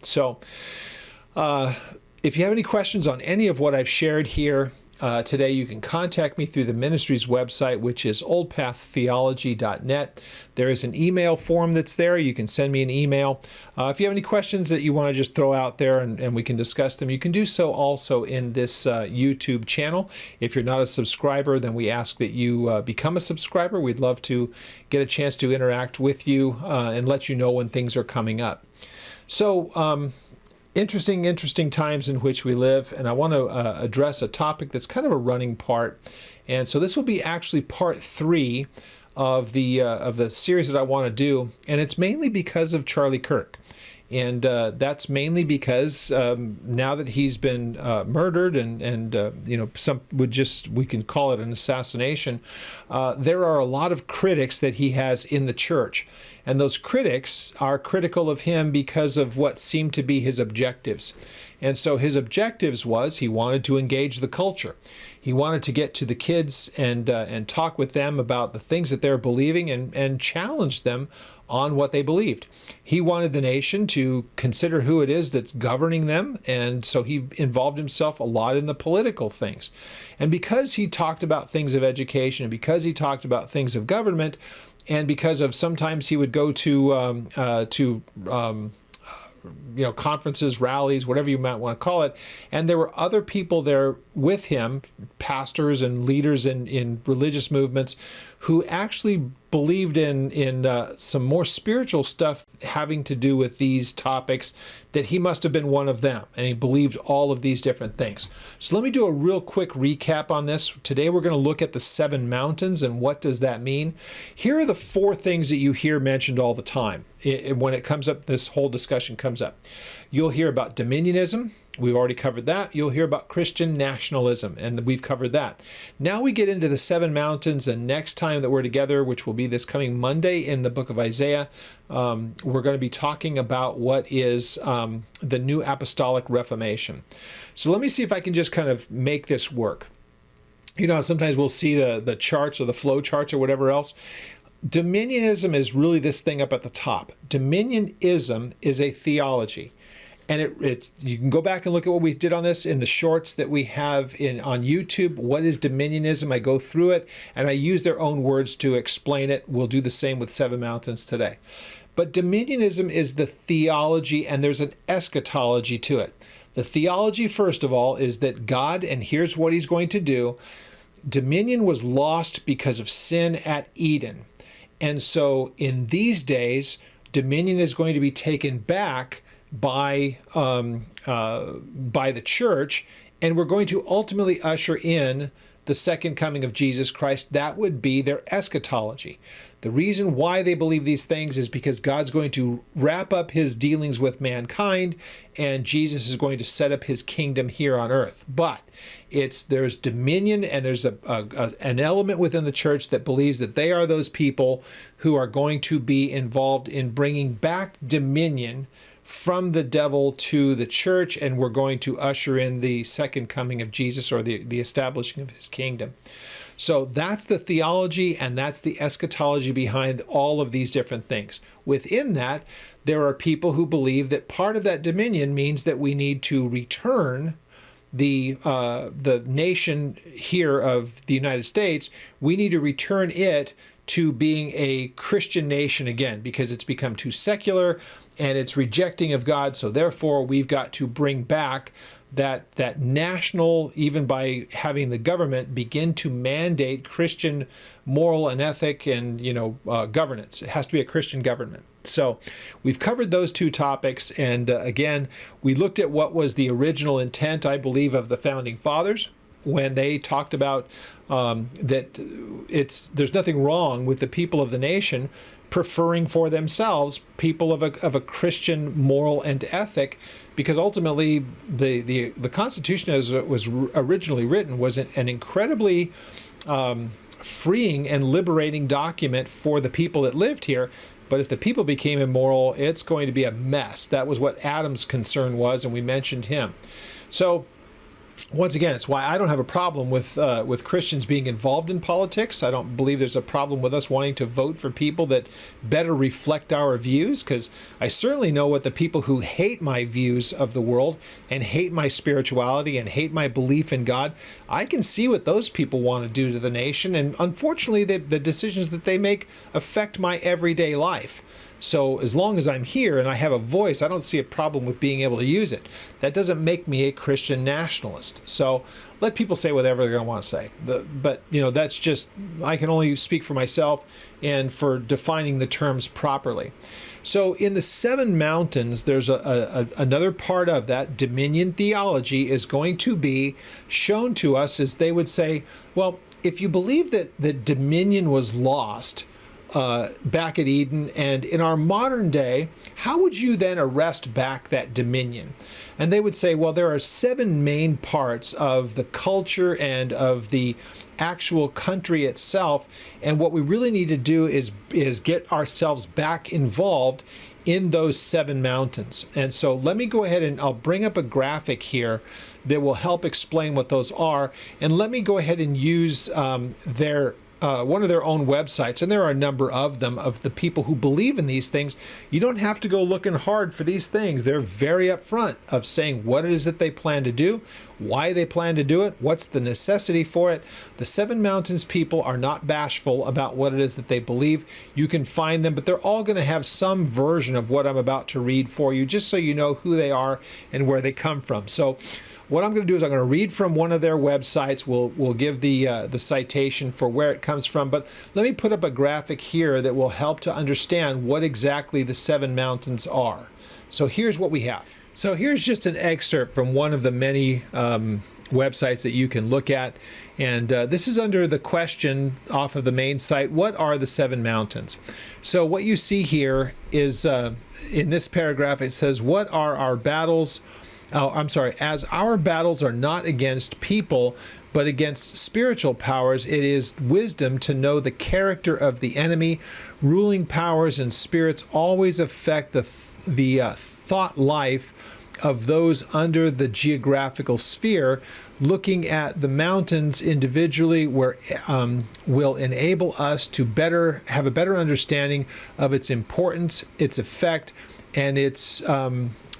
So if you have any questions on any of what I've shared here today, you can contact me through the ministry's website, which is oldpaththeology.net. There is an email form that's there. You can send me an email. If you have any questions that you want to just throw out there and we can discuss them, you can do so also in this YouTube channel. If you're not a subscriber, then we ask that you become a subscriber. We'd love to get a chance to interact with you and let you know when things are coming up. So, interesting times in which we live, and I want to address a topic that's kind of a running part. And so this will be actually part 3 of the series that I want to do, and it's mainly because of Charlie Kirk. And that's mainly because now that he's been murdered and you know, we can call it an assassination, there are a lot of critics that he has in the church. And those critics are critical of him because of what seemed to be his objectives. And so his objectives was he wanted to engage the culture. He wanted to get to the kids and talk with them about the things that they're believing and challenge them on what they believed. He wanted the nation to consider who it is that's governing them, and so he involved himself a lot in the political things. And because he talked about things of education, and because he talked about things of government, and because of sometimes he would go to you know, conferences, rallies, whatever you might want to call it, and there were other people there with him, pastors and leaders in religious movements, who actually believed in some more spiritual stuff having to do with these topics, that he must have been one of them, and he believed all of these different things. So let me do a real quick recap on this. Today we're going to look at the 7 mountains and what does that mean. Here are the 4 things that you hear mentioned all the time when it comes up, this whole discussion comes up. You'll hear about Dominionism. We've already covered that. You'll hear about Christian nationalism, and we've covered that. Now we get into the 7 mountains, and next time that we're together, which will be this coming Monday in the book of Isaiah, we're going to be talking about what is the new Apostolic Reformation. So let me see if I can just kind of make this work. You know, sometimes we'll see the charts or the flow charts or whatever else. Dominionism is really this thing up at the top. Dominionism is a theology. And you can go back and look at what we did on this in the shorts that we have on YouTube. What is Dominionism? I go through it, and I use their own words to explain it. We'll do the same with 7 mountains today. But Dominionism is the theology, and there's an eschatology to it. The theology, first of all, is that God, and here's what he's going to do, dominion was lost because of sin at Eden. And so in these days, dominion is going to be taken back by the church, and we're going to ultimately usher in the second coming of Jesus Christ. That would be their eschatology. The reason why they believe these things is because God's going to wrap up his dealings with mankind, and Jesus is going to set up his kingdom here on earth. But there's dominion, and there's an element within the church that believes that they are those people who are going to be involved in bringing back dominion from the devil to the church, and we're going to usher in the second coming of Jesus, or the establishing of his kingdom. So that's the theology, and that's the eschatology behind all of these different things. Within that, there are people who believe that part of that dominion means that we need to return the nation here of the United States. We need to return it to being a Christian nation again, because it's become too secular and it's rejecting of God. So therefore, we've got to bring back that national, even by having the government begin to mandate Christian moral and ethic and governance. It has to be a Christian government. So we've covered those 2 topics, and again, we looked at what was the original intent, I believe, of the founding fathers when they talked about that there's nothing wrong with the people of the nation preferring for themselves people of a Christian moral and ethic, because ultimately the Constitution, as it was originally written, was an incredibly freeing and liberating document for the people that lived here. But if the people became immoral, it's going to be a mess. That was what Adam's concern was, and we mentioned him. So once again, it's why I don't have a problem with Christians being involved in politics. I don't believe there's a problem with us wanting to vote for people that better reflect our views, because I certainly know what the people who hate my views of the world and hate my spirituality and hate my belief in God, I can see what those people want to do to the nation. And unfortunately, the decisions that they make affect my everyday life. So as long as I'm here and I have a voice, I don't see a problem with being able to use it. That doesn't make me a Christian nationalist. So let people say whatever they're going to want to say. But that's just, I can only speak for myself and for defining the terms properly. So in the seven mountains, there's another part of that. Dominion theology is going to be shown to us as they would say, well, if you believe that dominion was lost back at Eden, and in our modern day, how would you then arrest back that dominion? And they would say, well, there are seven main parts of the culture and of the actual country itself, and what we really need to do is get ourselves back involved in those seven mountains. And so let me go ahead and I'll bring up a graphic here that will help explain what those are, and let me go ahead and use one of their own websites, and there are a number of them, of the people who believe in these things. You don't have to go looking hard for these things. They're very upfront of saying what it is that they plan to do, why they plan to do it, what's the necessity for it. The Seven Mountains people are not bashful about what it is that they believe. You can find them, but they're all going to have some version of what I'm about to read for you, just so you know who they are and where they come from. So what I'm going to do is I'm going to read from one of their websites. We'll give the citation for where it comes from, but let me put up a graphic here that will help to understand what exactly the seven mountains are. So here's what we have. So here's just an excerpt from one of the many websites that you can look at, and this is under the question off of the main site, what are the seven mountains? So what you see here is in this paragraph, it says, what are our battles? As our battles are not against people, but against spiritual powers, it is wisdom to know the character of the enemy. Ruling powers and spirits always affect the thought life of those under the geographical sphere. Looking at the mountains individually will enable us to have a better understanding of its importance, its effect, and its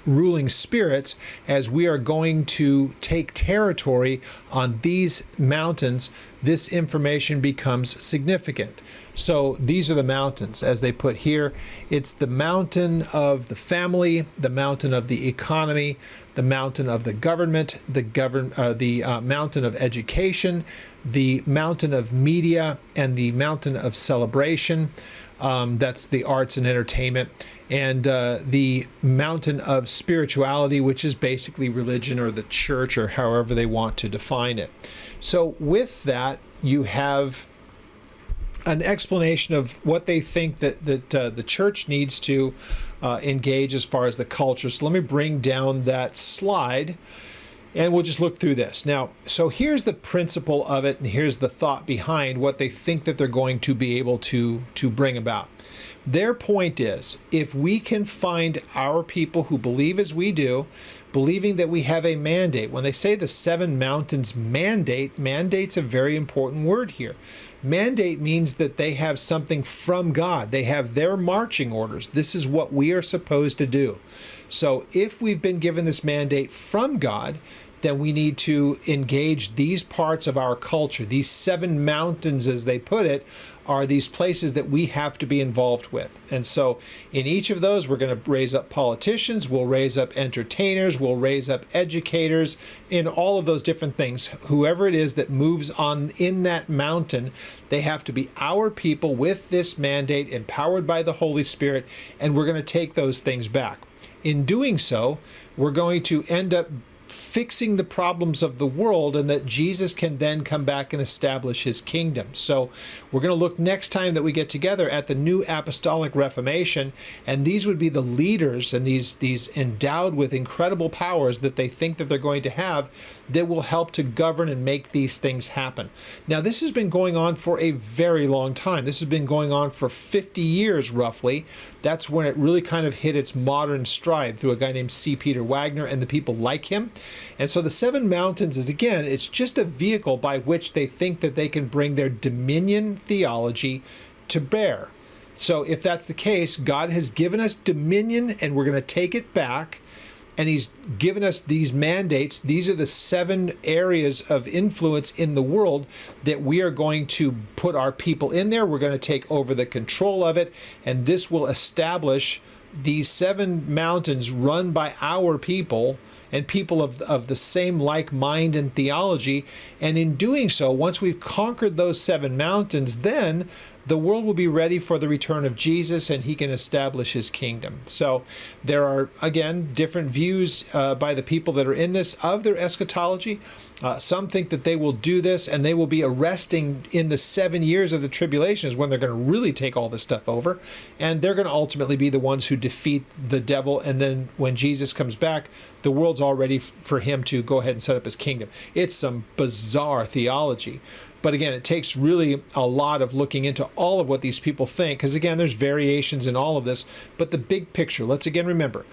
ruling spirits. As we are going to take territory on these mountains, this information becomes significant. So these are the mountains, as they put here. It's the mountain of the family, the mountain of the economy, the mountain of the government, the mountain of education, the mountain of media, and the mountain of celebration. That's the arts and entertainment. And the mountain of spirituality, which is basically religion or the church, or however they want to define it. So with that, you have an explanation of what they think that the church needs to engage as far as the culture. So let me bring down that slide, and we'll just look through this. Now, so here's the principle of it, and here's the thought behind what they think that they're going to be able to bring about. Their point is, if we can find our people who believe as we do, believing that we have a mandate. When they say the seven mountains mandate's a very important word here. Mandate means that they have something from God. They have their marching orders. This is what we are supposed to do. So if we've been given this mandate from God, then we need to engage these parts of our culture. These seven mountains, as they put it, are these places that we have to be involved with. And so in each of those, we're going to raise up politicians, we'll raise up entertainers, we'll raise up educators, in all of those different things. Whoever it is that moves on in that mountain, they have to be our people with this mandate, empowered by the Holy Spirit, and we're going to take those things back. In doing so, we're going to end up fixing the problems of the world, and that Jesus can then come back and establish his kingdom. So we're going to look next time that we get together at the new Apostolic Reformation, and these would be the leaders and these endowed with incredible powers that they think that they're going to have, that will help to govern and make these things happen. Now, this has been going on for a very long time. This has been going on for 50 years roughly. That's when it really kind of hit its modern stride through a guy named C. Peter Wagner and the people like him. And so the seven mountains is, again, it's just a vehicle by which they think that they can bring their dominion theology to bear. So if that's the case, God has given us dominion and we're going to take it back. And he's given us these mandates. These are the 7 areas of influence in the world that we are going to put our people in there. We're going to take over the control of it. And this will establish these 7 mountains run by our people and people of the same like mind and theology. And in doing so, once we've conquered those 7 mountains, then the world will be ready for the return of Jesus and he can establish his kingdom. So there are, again, different views by the people that are in this of their eschatology. Some think that they will do this and they will be arresting in the 7 years of the tribulation is when they're going to really take all this stuff over. And they're going to ultimately be the ones who defeat the devil. And then when Jesus comes back, the world's all ready for him to go ahead and set up his kingdom. It's some bizarre theology. But again, it takes really a lot of looking into all of what these people think, because again, there's variations in all of this. But the big picture, let's again remember,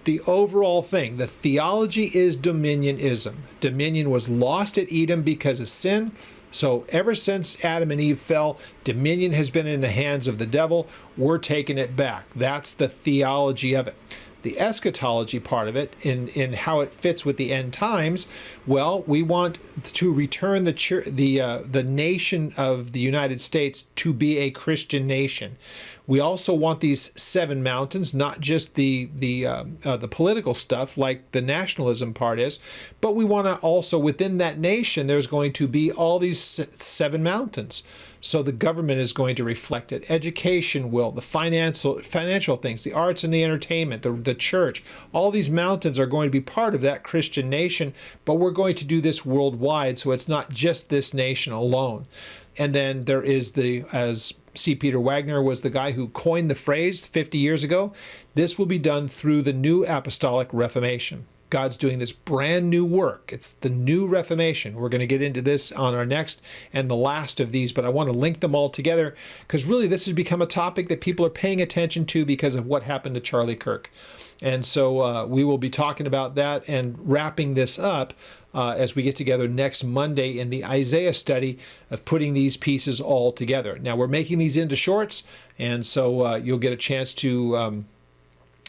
the overall thing, the theology is dominionism. Dominion was lost at Edom because of sin. So ever since Adam and Eve fell, dominion has been in the hands of the devil. We're taking it back. That's the theology of it. The eschatology part of it, in how it fits with the end times, well, we want to return the nation of the United States to be a Christian nation. We also want these 7 mountains, not just the political stuff like the nationalism part is, but we want to also, within that nation, there's going to be all these 7 mountains. So the government is going to reflect it. Education will, the financial things, the arts and the entertainment, the church, all these mountains are going to be part of that Christian nation, but we're going to do this worldwide, so it's not just this nation alone. And then there is as C. Peter Wagner was the guy who coined the phrase 50 years ago, this will be done through the new Apostolic Reformation. God's doing this brand new work. It's the new Reformation. We're going to get into this on our next and the last of these, but I want to link them all together because really this has become a topic that people are paying attention to because of what happened to Charlie Kirk. And so we will be talking about that and wrapping this up as we get together next Monday in the Isaiah study of putting these pieces all together. Now we're making these into shorts, and so you'll get a chance to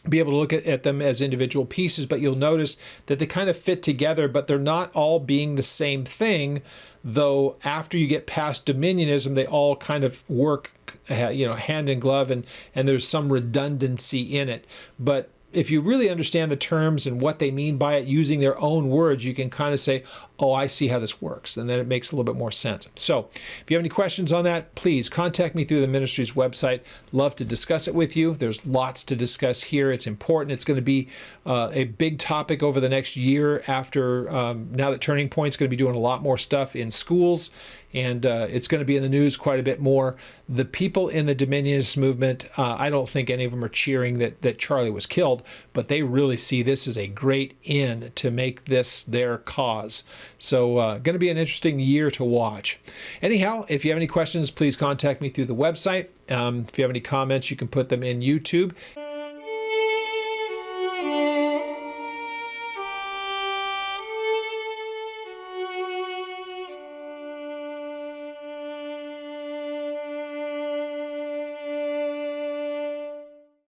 be able to look at them as individual pieces, but you'll notice that they kind of fit together, but they're not all being the same thing, though after you get past dominionism, they all kind of work hand in glove, and there's some redundancy in it. But if you really understand the terms and what they mean by it using their own words, you can kind of say, oh, I see how this works. And then it makes a little bit more sense. So if you have any questions on that, please contact me through the ministry's website. Love to discuss it with you. There's lots to discuss here. It's important. It's going to be a big topic over the next year after now that Turning Point's going to be doing a lot more stuff in schools. And it's going to be in the news quite a bit more. The people in the Dominionist movement, I don't think any of them are cheering that Charlie was killed, but they really see this as a great end to make this their cause. So going to be an interesting year to watch. Anyhow, if you have any questions, please contact me through the website. If you have any comments, you can put them in YouTube.